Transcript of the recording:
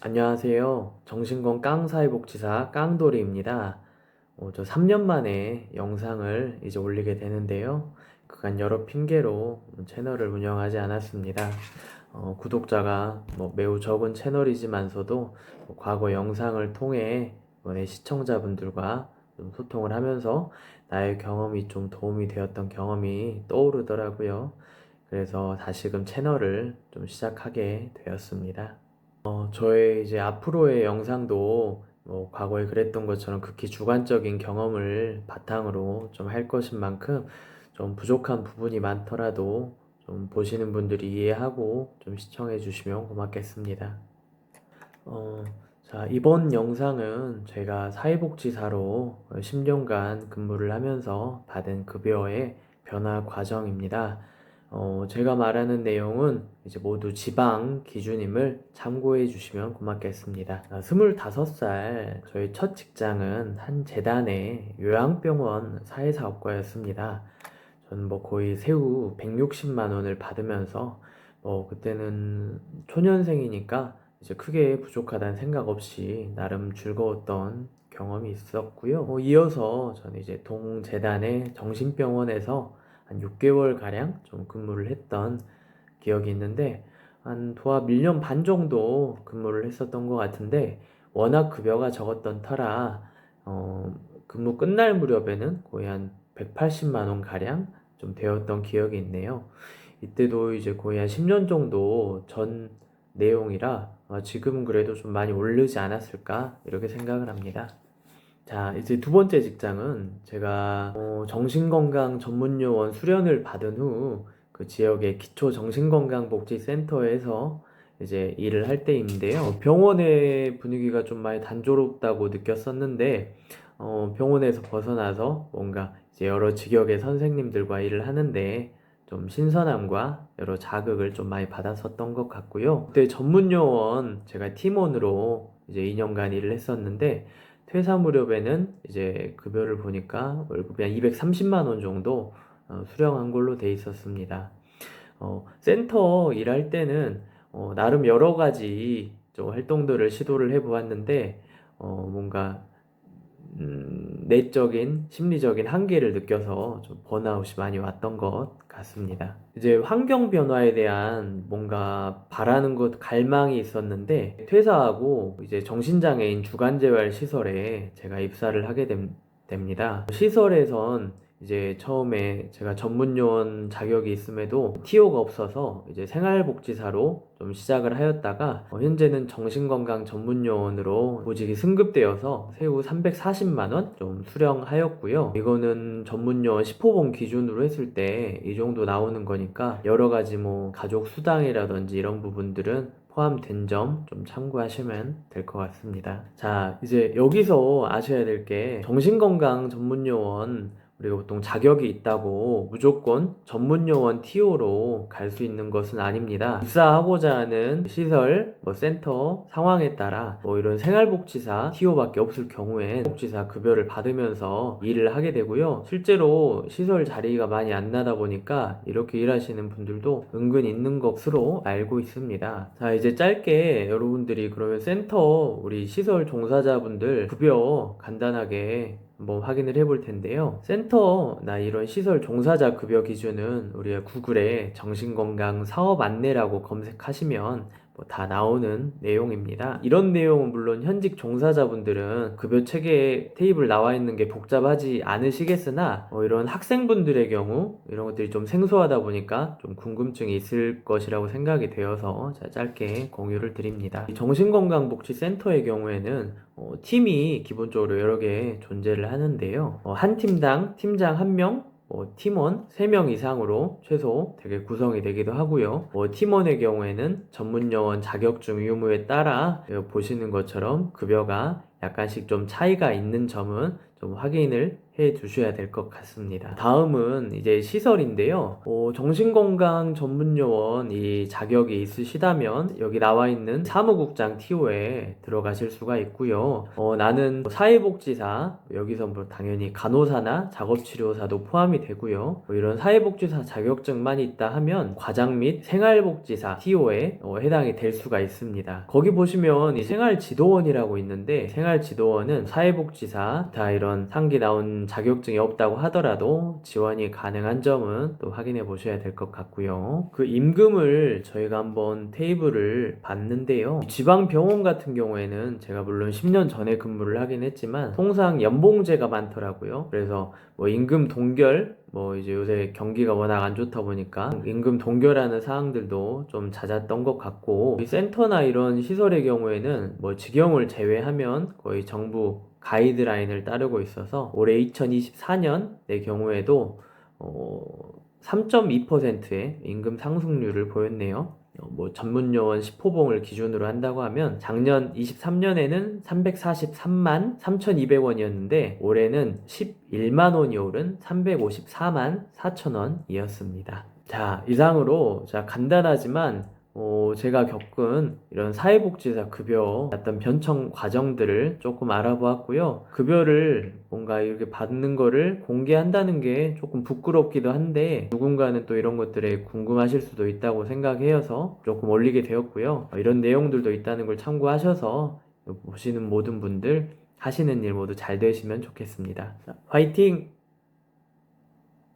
안녕하세요. 정신건 깡사회복지사 깡돌이입니다. 저 3년 만에 영상을 이제 올리게 되는데요. 그간 여러 핑계로 채널을 운영하지 않았습니다. 구독자가 매우 적은 채널이지만서도 과거 영상을 통해 내 시청자분들과 좀 소통을 하면서 나의 경험이 좀 도움이 되었던 경험이 떠오르더라고요. 그래서 다시금 채널을 좀 시작하게 되었습니다. 저의 이제 앞으로의 영상도 과거에 그랬던 것처럼 극히 주관적인 경험을 바탕으로 좀 할 것인 만큼 좀 부족한 부분이 많더라도 좀 보시는 분들이 이해하고 좀 시청해 주시면 고맙겠습니다. 어, 자, 이번 영상은 제가 사회복지사로 10년간 근무를 하면서 받은 급여의 변화 과정입니다. 제가 말하는 내용은 이제 모두 지방 기준임을 참고해 주시면 고맙겠습니다. 25살 저희 첫 직장은 한 재단의 요양병원 사회사업과였습니다. 저는 거의 세후 160만 원을 받으면서 그때는 초년생이니까 이제 크게 부족하다는 생각 없이 나름 즐거웠던 경험이 있었고요. 이어서 저는 이제 동재단의 정신병원에서 한 6개월 가량 좀 근무를 했던 기억이 있는데 한 도합 1년 반 정도 근무를 했었던 것 같은데 워낙 급여가 적었던 터라 근무 끝날 무렵에는 거의 한 180만 원 가량 좀 되었던 기억이 있네요. 이때도 이제 거의 한 10년 정도 전 내용이라 지금은 그래도 좀 많이 오르지 않았을까 이렇게 생각을 합니다. 자, 이제 두 번째 직장은 제가 정신건강 전문요원 수련을 받은 후 그 지역의 기초 정신건강복지센터에서 이제 일을 할 때인데요. 병원의 분위기가 좀 많이 단조롭다고 느꼈었는데 병원에서 벗어나서 뭔가 이제 여러 직역의 선생님들과 일을 하는데 좀 신선함과 여러 자극을 좀 많이 받았었던 것 같고요. 그때 전문요원 제가 팀원으로 이제 2년간 일을 했었는데 퇴사 무렵에는 이제 급여를 보니까 월급이 한 230만 원 정도 수령한 걸로 돼 있었습니다. 센터 일할 때는 나름 여러 가지 좀 활동들을 시도를 해보았는데 뭔가 내적인 심리적인 한계를 느껴서 좀 번아웃이 많이 왔던 것 같습니다. 이제 환경 변화에 대한 뭔가 바라는 것 갈망이 있었는데 퇴사하고 이제 정신장애인 주간재활 시설에 제가 입사를 하게 됩니다. 시설에선 이제 처음에 제가 전문요원 자격이 있음에도 티오가 없어서 이제 생활복지사로 좀 시작을 하였다가 현재는 정신건강 전문요원으로 보직이 승급되어서 세후 340만 원 좀 수령하였고요. 이거는 전문요원 10호봉 기준으로 했을 때 이 정도 나오는 거니까 여러 가지 가족 수당이라든지 이런 부분들은 포함된 점 좀 참고하시면 될 것 같습니다. 자, 이제 여기서 아셔야 될 게 정신건강 전문요원 우리가 보통 자격이 있다고 무조건 전문요원 TO로 갈 수 있는 것은 아닙니다. 입사하고자 하는 시설, 센터 상황에 따라 이런 생활복지사 TO밖에 없을 경우엔 복지사 급여를 받으면서 일을 하게 되고요. 실제로 시설 자리가 많이 안 나다 보니까 이렇게 일하시는 분들도 은근 있는 것으로 알고 있습니다. 자, 이제 짧게 여러분들이 그러면 센터 우리 시설 종사자분들 급여 간단하게 한번 확인을 해볼 텐데요. 센터나 이런 시설 종사자 급여 기준은 우리가 구글에 정신건강 사업 안내라고 검색하시면 다 나오는 내용입니다. 이런 내용은 물론 현직 종사자분들은 급여 체계에 테이블 나와 있는 게 복잡하지 않으시겠으나 이런 학생분들의 경우 이런 것들이 좀 생소하다 보니까 좀 궁금증이 있을 것이라고 생각이 되어서 제가 짧게 공유를 드립니다. 정신건강복지센터의 경우에는 팀이 기본적으로 여러 개 존재를 하는데요. 한 팀당 팀장 1명, 팀원 3명 이상으로 최소 되게 구성이 되기도 하고요. 팀원의 경우에는 전문요원 자격증 유무에 따라 보시는 것처럼 급여가 약간씩 좀 차이가 있는 점은 좀 확인을 해 주셔야 될 것 같습니다. 다음은 이제 시설인데요. 정신건강 전문요원 이 자격이 있으시다면 여기 나와 있는 사무국장 TO에 들어가실 수가 있고요. 나는 사회복지사, 여기서 뭐 당연히 간호사나 작업치료사도 포함이 되고요. 이런 사회복지사 자격증만 있다 하면 과장 및 생활복지사 TO에 해당이 될 수가 있습니다. 거기 보시면 이 생활지도원이라고 있는데, 생활지도원은 사회복지사 다 이런 상기 나온 자격증이 없다고 하더라도 지원이 가능한 점은 또 확인해 보셔야 될 것 같고요. 그 임금을 저희가 한번 테이블을 봤는데요. 지방병원 같은 경우에는 제가 물론 10년 전에 근무를 하긴 했지만 통상 연봉제가 많더라고요. 그래서 뭐 임금 동결, 뭐 이제 요새 경기가 워낙 안 좋다 보니까 임금 동결하는 사항들도 좀 잦았던 것 같고, 이 센터나 이런 시설의 경우에는 뭐 직영을 제외하면 거의 정부 가이드라인을 따르고 있어서 올해 2024년 내 경우에도 3.2%의 임금 상승률을 보였네요. 뭐 전문요원 10호봉을 기준으로 한다고 하면 작년 23년에는 343만 3,200원이었는데 올해는 11만 원이 오른 354만 4천 원이었습니다. 자, 이상으로 간단하지만 제가 겪은 이런 사회복지사 급여 어떤 변청 과정들을 조금 알아보았고요. 급여를 뭔가 이렇게 받는 거를 공개한다는 게 조금 부끄럽기도 한데, 누군가는 또 이런 것들에 궁금하실 수도 있다고 생각해서 조금 올리게 되었고요. 이런 내용들도 있다는 걸 참고하셔서 보시는 모든 분들 하시는 일 모두 잘 되시면 좋겠습니다. 자, 화이팅!